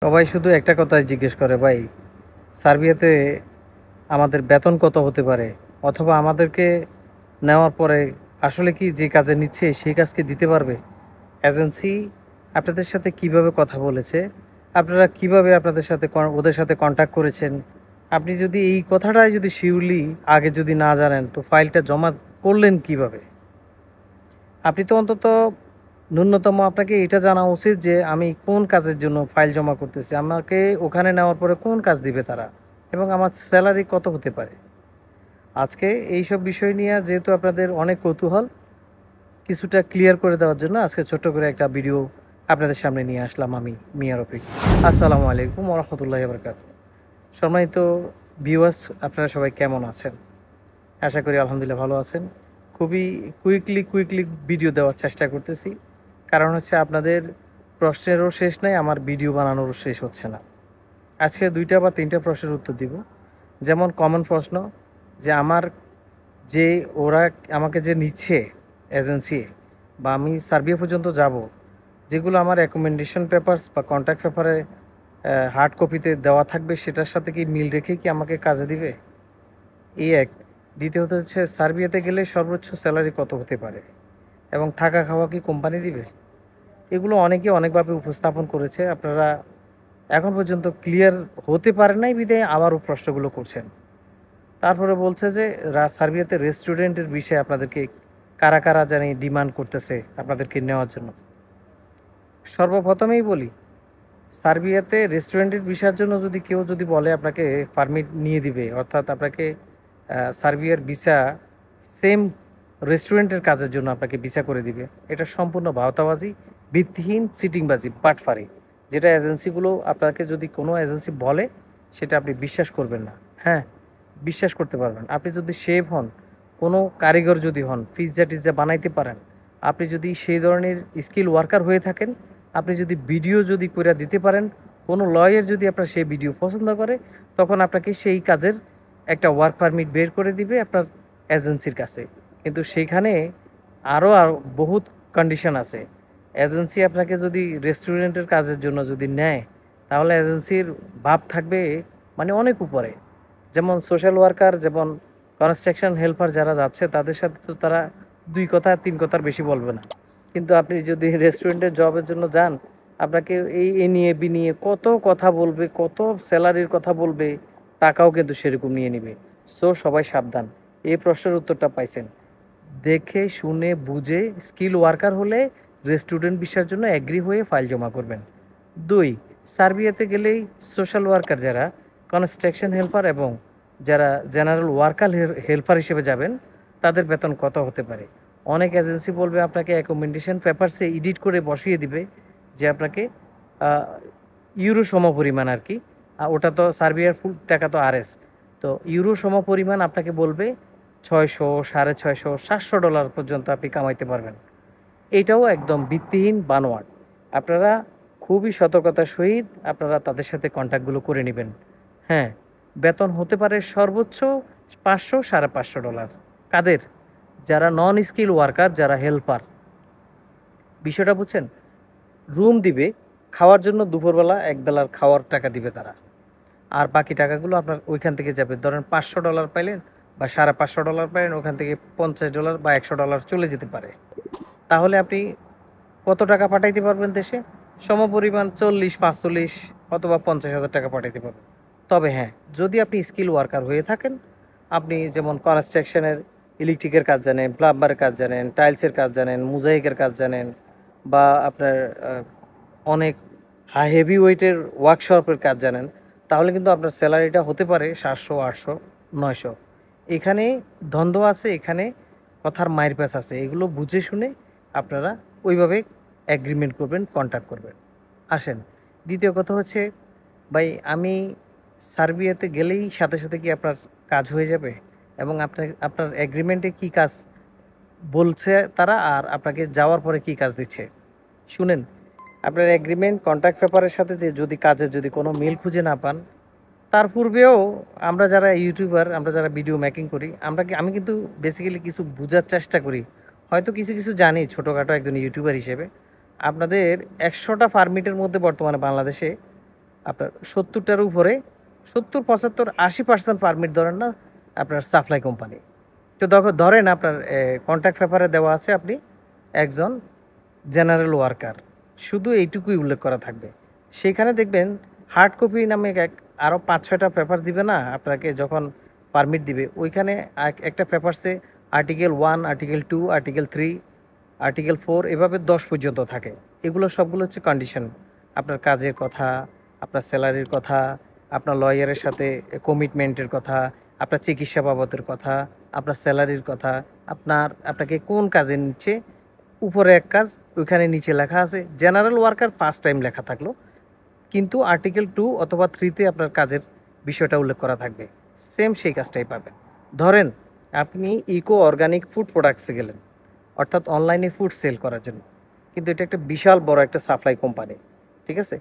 সবাই শুধু একটা কথাই জিজ্ঞেস করে, ভাই সার্বিয়াতে আমাদের বেতন কত হতে পারে, অথবা আমাদেরকে নেওয়ার পরে আসলে কি যে কাজে নিচ্ছে সেই কাজ কি দিতে পারবে এজেন্সি, আপনাদের সাথে কিভাবে কথা বলেছে, আপনারা কিভাবে আপনাদের সাথে ওদের সাথে কন্ট্যাক্ট করেছেন। আপনি যদি এই কথাটাই যদি শিওরলি আগে যদি না জানেন, তো ফাইলটা জমা করলেন কিভাবে? আপনি তো অন্তত ন্যূনতম আপনাকে এটা জানা উচিত যে আমি কোন কাজের জন্য ফাইল জমা করতেছি, আমাকে ওখানে নেওয়ার পরে কোন কাজ দিবে তারা, এবং আমার স্যালারি কত হতে পারে। আজকে এইসব বিষয় নিয়ে যেহেতু আপনাদের অনেক কৌতূহল, কিছুটা ক্লিয়ার করে দেওয়ার জন্য আজকে ছোট্ট করে একটা ভিডিও আপনাদের সামনে নিয়ে আসলাম আমি, মিয়া রফিক। আসসালামু আলাইকুম ওয়া রাহমাতুল্লাহি ওয়া বারাকাতুহু। সম্মানিত ভিউয়ার্স, আপনারা সবাই কেমন আছেন? আশা করি আলহামদুলিল্লাহ ভালো আছেন। খুবই কুইকলি ভিডিও দেওয়ার চেষ্টা করতেছি, কারণ হচ্ছে আপনাদের প্রশ্নেরও শেষ নাই, আমার ভিডিও বানানোরও শেষ হচ্ছে না। আজকে 2টা বা 3টা প্রশ্নের উত্তর দিব। যেমন কমন প্রশ্ন, যে আমার যে ওরা আমাকে যে নিচ্ছে এজেন্সি, বা আমি সার্বিয়া পর্যন্ত যাব, যেগুলো আমার রেকমেন্ডেশন পেপারস বা কন্ট্যাক্ট পেপারে হার্ড কপিতে দেওয়া থাকবে, সেটার সাথে কি মিল রেখে কি আমাকে কাজে দিবে? এই এক। দ্বিতীয়ত হচ্ছে, সার্বিয়াতে গেলে সর্বোচ্চ স্যালারি কত হতে পারে, এবং থাকা খাওয়া কি কোম্পানি দিবে? এগুলো অনেকে অনেকভাবে উপস্থাপন করেছে, আপনারা এখন পর্যন্ত ক্লিয়ার হতে পারে নাই বিধায় আবারও প্রশ্নগুলো করছেন। তারপরে বলছে যে সার্বিয়াতে রেস্টুরেন্টের বিষয়ে আপনাদেরকে কারা কারা জানি ডিমান্ড করতেছে আপনাদেরকে নেওয়ার জন্য। সর্বপ্রথমেই বলি, সার্বিয়াতে রেস্টুরেন্টের ভিসার জন্য যদি কেউ যদি বলে আপনাকে পারমিট নিয়ে দিবে, অর্থাৎ আপনাকে সার্বিয়ার ভিসা সেম রেস্টুরেন্টের কাজের জন্য আপনাকে ভিসা করে দিবে, এটা সম্পূর্ণ ভাওতাবাজি, ভিত্তিহীন সিটিংবাজি, বাটফারি। যেটা এজেন্সিগুলো আপনাকে যদি কোনো এজেন্সি বলে, সেটা আপনি বিশ্বাস করবেন না। হ্যাঁ, বিশ্বাস করতে পারবেন। আপনি যদি শেফ হন, কোনো কারিগর যদি হন, পিৎজা টিৎজা বানাইতে পারেন, আপনি যদি সেই ধরনের স্কিল ওয়ার্কার হয়ে থাকেন, আপনি যদি ভিডিও যদি করে দিতে পারেন, কোনো লয়ার যদি আপনার সেই ভিডিও পছন্দ করে, তখন আপনাকে সেই কাজের একটা ওয়ার্ক পারমিট বের করে দিবে আপনার এজেন্সির কাছে। কিন্তু সেইখানে আরও বহুত কন্ডিশন আছে। এজেন্সি আপনাকে যদি রেস্টুরেন্টের কাজের জন্য যদি নেয়, তাহলে এজেন্সির ভাব থাকবে মানে অনেক উপরে। যেমন সোশ্যাল ওয়ার্কার, যেমন কনস্ট্রাকশন হেল্পার যারা যাচ্ছে, তাদের সাথে তো তারা 2 কথা 3 কথার বেশি বলবে না। কিন্তু আপনি যদি রেস্টুরেন্টের জবের জন্য যান, আপনাকে এ নিয়ে বি নিয়ে কত কথা বলবে, কত স্যালারির কথা বলবে, টাকাও কিন্তু সেরকম নিয়ে নিবে। সো সবাই সাবধান। এই প্রশ্নের উত্তরটা পাইছেন। দেখে শুনে বুঝে স্কিল ওয়ার্কার হলে রেস্টুরেন্ট ভিসার জন্য এগ্রি হয়ে ফাইল জমা করবেন। 2, সার্বিয়াতে গেলেই সোশ্যাল ওয়ার্কার যারা, কনস্ট্রাকশন হেল্পার এবং যারা জেনারেল ওয়ার্কার হেল্পার হিসেবে যাবেন, তাদের বেতন কত হতে পারে। অনেক এজেন্সি বলবে আপনাকে অ্যাকোমোডেশন পেপারসে এডিট করে বসিয়ে দিবে যে আপনাকে ইউরো সম পরিমাণ আর কি, ওটা তো সার্বিয়ার ফুল টাকা তো আরএস, তো ইউরো সম পরিমাণ আপনাকে বলবে 600, $650, $700 পর্যন্ত আপনি কামাইতে পারবেন। এটাও একদম ভিত্তিহীন বানোয়াট। আপনারা খুবই সতর্কতার সহিত আপনারা তাদের সাথে কন্ট্যাক্টগুলো করে নেবেন। হ্যাঁ, বেতন হতে পারে সর্বোচ্চ 500, $550। কাদের? যারা নন স্কিল ওয়ার্কার, যারা হেল্পার। বিষয়টা বুঝছেন? রুম দিবে, খাওয়ার জন্য দুপুরবেলা এক বেলার খাওয়ার টাকা দিবে তারা, আর বাকি টাকাগুলো আপনার ওইখান থেকে যাবে। ধরেন $500 পাইলেন বা $550 পাইলেন, ওখান থেকে $50 বা $100 চলে যেতে পারে। তাহলে আপনি কত টাকা পাঠাইতে পারবেন দেশে? সমপরিমাণ 40, 45 অথবা 50,000 টাকা পাঠাইতে পারবেন। তবে হ্যাঁ, যদি আপনি স্কিল ওয়ার্কার হয়ে থাকেন, আপনি যেমন কনস্ট্রাকশনের ইলেকট্রিকের কাজ জানেন, প্লাম্বারের কাজ জানেন, টাইলসের কাজ জানেন, মোজাইকের কাজ জানেন, বা আপনার অনেক হেভি ওয়েটের ওয়ার্কশপের কাজ জানেন, তাহলে কিন্তু আপনার স্যালারিটা হতে পারে 700, 800, 900। এখানে দ্বন্দ্ব আছে, এখানে কথার মায়ের প্যাচ আছে। এগুলো বুঝে শুনে আপনারা ওইভাবে অ্যাগ্রিমেন্ট করবেন, কন্ট্যাক্ট করবেন। আসেন, দ্বিতীয় কথা হচ্ছে, ভাই আমি সার্বিয়াতে গেলেই সাথে সাথে কি আপনার কাজ হয়ে যাবে, এবং আপনার অ্যাগ্রিমেন্টে কি কাজ বলছে তারা, আর আপনাকে যাওয়ার পরে কি কাজ দিচ্ছে শুনেন। আপনার এগ্রিমেন্ট কন্ট্রাক্ট পেপারের সাথে যে যদি কাজের যদি কোনো মিল খুঁজে না পান, তার পূর্বেও আমরা যারা ইউটিউবার, আমরা যারা ভিডিও মেকিং করি, আমি কিন্তু বেসিক্যালি কিছু বোঝার চেষ্টা করি। হয়তো কিছু কিছু জানি ছোটোখাটো একজন ইউটিউবার হিসেবে। আপনাদের 100টা পারমিটের মধ্যে বর্তমানে বাংলাদেশে আপনার 70টার উপরে 70, 75, 80% পারমিট ধরেন না আপনার সাপ্লাই কোম্পানি। তো ধরেন আপনার কন্ট্রাক্ট পেপারে দেওয়া আছে আপনি একজন জেনারেল ওয়ার্কার, শুধু এইটুকুই উল্লেখ করা থাকবে। সেখানে দেখবেন হার্ড কপি নামে আরও 5-6টা পেপার দিবে না আপনাকে যখন পারমিট দিবে, ওইখানে একটা পেপারসে আর্টিকেল 1, আর্টিকেল 2, আর্টিকেল 3, আর্টিকেল 4 এভাবে 10 পর্যন্ত থাকে। এগুলো সবগুলো হচ্ছে কন্ডিশন, আপনার কাজের কথা, আপনার স্যালারির কথা, আপনার লয়ারের সাথে কমিটমেন্টের কথা, আপনার চিকিৎসা বাবদের কথা, আপনার স্যালারির কথা, আপনাকে কোন কাজে নিচ্ছে, উপরে এক কাজ, ওইখানে নিচে লেখা আছে জেনারেল ওয়ার্কার 5 টাইম লেখা থাকলো, কিন্তু আর্টিকেল 2 অথবা 3তে আপনার কাজের বিষয়টা উল্লেখ করা থাকবে। সেম সেই কাজটাই পাবেন। ধরেন আপনি ইকো অর্গানিক ফুড প্রোডাক্টসে গেলেন, অর্থাৎ অনলাইনে ফুড সেল করার জন্য, কিন্তু এটা একটা বিশাল বড় একটা সাপ্লাই কোম্পানি, ঠিক আছে?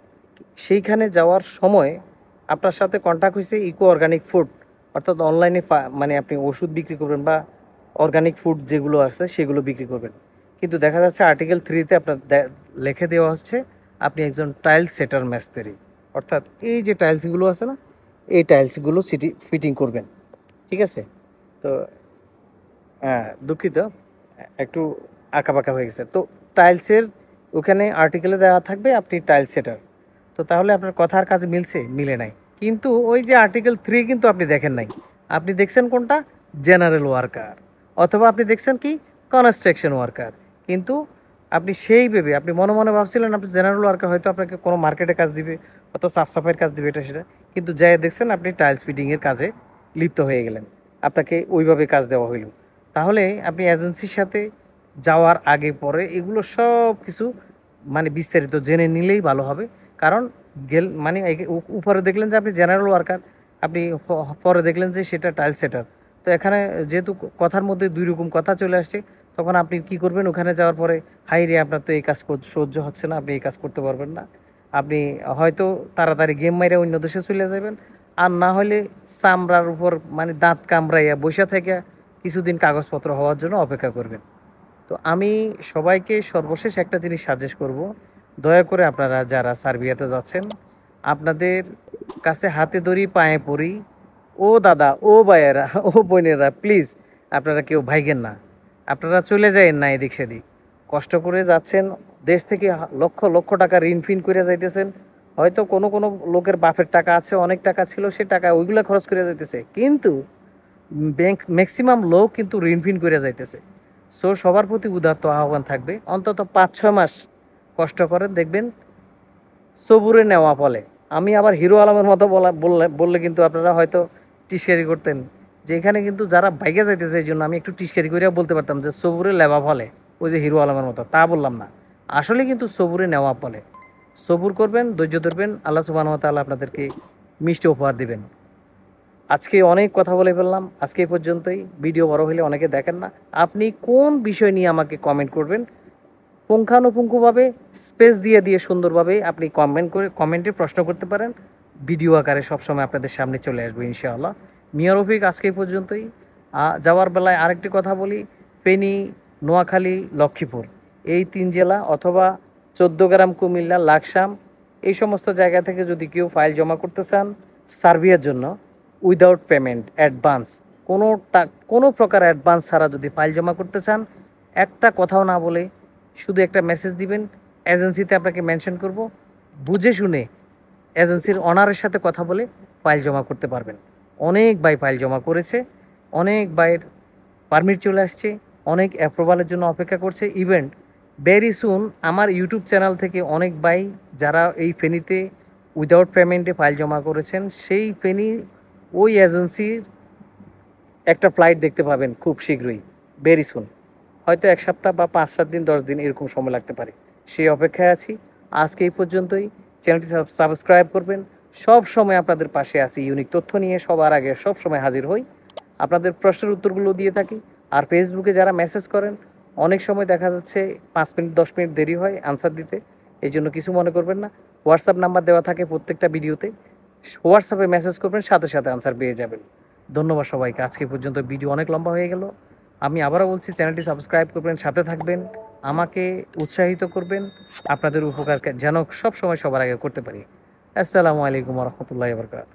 সেইখানে যাওয়ার সময় আপনার সাথে কন্ট্যাক্ট হয়েছে ইকো অর্গানিক ফুড, অর্থাৎ অনলাইনে মানে আপনি ওষুধ বিক্রি করবেন বা অর্গানিক ফুড যেগুলো আছে সেগুলো বিক্রি করবেন, কিন্তু দেখা যাচ্ছে আর্টিকেল 3তে আপনার লিখে দেওয়া হচ্ছে আপনি একজন টাইলস সেটার মিস্ত্রি, অর্থাৎ এই যে টাইলসগুলো আছে না, এই টাইলসগুলো ফিটিং করবেন, ঠিক আছে? তো হ্যাঁ, দুঃখিত, একটু আঁকাবাঁকা হয়ে গেছে। তো টাইলসের ওখানে আর্টিকেলে দেওয়া থাকবে আপনি টাইলস সেটার। তো তাহলে আপনার কথার কাজে মিলছে? মিলে নাই। কিন্তু ওই যে আর্টিকেল 3 কিন্তু আপনি দেখেন নাই, আপনি দেখছেন কোনটা? জেনারেল ওয়ার্কার, অথবা আপনি দেখছেন কি কনস্ট্রাকশন ওয়ার্কার। কিন্তু আপনি সেই ভেবে আপনি মনে মনে ভাবছিলেন আপনি জেনারেল ওয়ার্কার, হয়তো আপনাকে কোনো মার্কেটে কাজ দিবে, হয়তো সাফ সাফাইয়ের কাজ দিবে, এটা সেটা, কিন্তু যাই দেখছেন আপনি টাইলস ফিটিংয়ের কাজে লিপ্ত হয়ে গেলেন, আপনাকে ওইভাবে কাজ দেওয়া হইল। তাহলে আপনি এজেন্সির সাথে যাওয়ার আগে পরে এগুলো সব কিছু মানে বিস্তারিত জেনে নিলেই ভালো হবে। কারণ মানে উপরে দেখলেন যে আপনি জেনারেল ওয়ার্কার, আপনি পরে দেখলেন যে সেটা টাইল সেটার। তো এখানে যেহেতু কথার মধ্যে দুই রকম কথা চলে আসছে, তখন আপনি কি করবেন? ওখানে যাওয়ার পরে হাই রে, আপনার তো এই কাজ সহ্য হচ্ছে না, আপনি এই কাজ করতে পারবেন না, আপনি হয়তো তাড়াতাড়ি গেম মাইরা অন্য দেশে চলে যাবেন, আর না হলে চামড়ার উপর মানে দাঁত কামড়াইয়া বসে থেকে কিছুদিন কাগজপত্র হওয়ার জন্য অপেক্ষা করবেন। তো আমি সবাইকে সর্বশেষ একটা জিনিস সাজেস্ট করব, দয়া করে আপনারা যারা সার্বিয়াতে যাচ্ছেন, আপনাদের কাছে হাতে ধরি, পায়ে পড়ি, ও দাদা, ও ভাইয়েরা, ও বোনেরা, প্লিজ আপনারা কেউ ভাইগেন না, আপনারা চলে যায়েন না এদিক সেদিক। কষ্ট করে যাচ্ছেন, দেশ থেকে লক্ষ লক্ষ টাকা ঋণ ফিন করে যাইতেছেন, হয়তো কোনো কোনো লোকের বাপের টাকা আছে, অনেক টাকা ছিল, সে টাকা ওইগুলো খরচ করে যাইতেছে, কিন্তু ম্যাক্সিমাম লোক কিন্তু ঋণ ফিন করে যাইতেছে। সো সবার প্রতি উদাত্ত আহ্বান থাকবে, অন্তত 5-6 মাস কষ্ট করেন, দেখবেন সবুরে নেওয়া ফলে। আমি আবার হিরো আলমের মতো বললে কিন্তু আপনারা হয়তো টিস্কারি করতেন, যে এখানে কিন্তু যারা বাইকে যাইতেছে এই জন্য আমি একটু টিস্কারি করিয়া বলতে পারতাম যে সবুরে লেবা ফলে, ওই যে হিরো আলমের মতো, তা বললাম না, আসলে কিন্তু সবুরে নেওয়া ফলে। সবুর করবেন, ধৈর্য ধরবেন, আল্লাহ সুবহানাহু ওয়া তাআলা আপনাদেরকে মিষ্টি উপহার দিবেন। আজকে অনেক কথা বলে ফেললাম, আজকে এই পর্যন্তই। ভিডিও বড় হলে অনেকে দেখেন না। আপনি কোন বিষয় নিয়ে আমাকে কমেন্ট করবেন, পুঙ্খানুপুঙ্খভাবে স্পেস দিয়ে দিয়ে সুন্দরভাবে আপনি কমেন্টে প্রশ্ন করতে পারেন। ভিডিও আকারে সবসময় আপনাদের সামনে চলে আসবো ইনশাআল্লাহ। মিয়া রফিক আজকে এই পর্যন্তই। যাওয়ার বেলায় আরেকটি কথা বলি, ফেনী, নোয়াখালী, লক্ষ্মীপুর এই 3 জেলা অথবা 14 গ্রাম, কুমিল্লা, লাকসাম এই সমস্ত জায়গা থেকে যদি কেউ ফাইল জমা করতে চান সার্বিয়ার জন্য, উইদাউট পেমেন্ট অ্যাডভান্স, কোনো প্রকার অ্যাডভান্স ছাড়া যদি ফাইল জমা করতে চান, একটা কথাও না বলে শুধু একটা মেসেজ দিবেন, এজেন্সিতে আপনাকে মেনশন করব, বুঝে শুনে এজেন্সির অনারের সাথে কথা বলে ফাইল জমা করতে পারবেন। অনেক ভাই ফাইল জমা করেছে, অনেক ভাইয়ের পারমিট চলে আসছে, অনেক অ্যাপ্রুভালের জন্য অপেক্ষা করছে। ইভেন্ট ভেরি সুন আমার ইউটিউব চ্যানেল থেকে অনেক ভাই যারা এই ফেনীতে উইদাউট পেমেন্টে ফাইল জমা করেছেন, সেই ফেনী ওই এজেন্সির একটা ফ্লাইট দেখতে পাবেন খুব শীঘ্রই, ভেরি সুন, হয়তো 1 সপ্তাহ বা 5-7 দিন, 10 দিন এরকম সময় লাগতে পারে। সেই অপেক্ষায় আছি। আজকে এই পর্যন্তই। চ্যানেলটি সাবস্ক্রাইব করবেন। সব সময় আপনাদের পাশে আছি, ইউনিক তথ্য নিয়ে সবার আগে সব সময় হাজির হই, আপনাদের প্রশ্নের উত্তরগুলো দিয়ে থাকি। আর ফেসবুকে যারা মেসেজ করেন, অনেক সময় দেখা যাচ্ছে 5 মিনিট 10 মিনিট দেরি হয় আনসার দিতে, এই জন্য কিছু মনে করবেন না। হোয়াটসঅ্যাপ নাম্বার দেওয়া থাকে প্রত্যেকটা ভিডিওতে, হোয়াটসঅ্যাপে মেসেজ করবেন, সাথে সাথে আনসার পেয়ে যাবেন। ধন্যবাদ সবাইকে। আজকে পর্যন্ত ভিডিও অনেক লম্বা হয়ে গেল। আমি আবারও বলছি, চ্যানেলটি সাবস্ক্রাইব করবেন, সাথে থাকবেন, আমাকে উৎসাহিত করবেন, আপনাদের উপকার যেন সব সময় সবার আগে করতে পারি। আসসালামু আলাইকুম রহমতুল্লাহ বরকাত।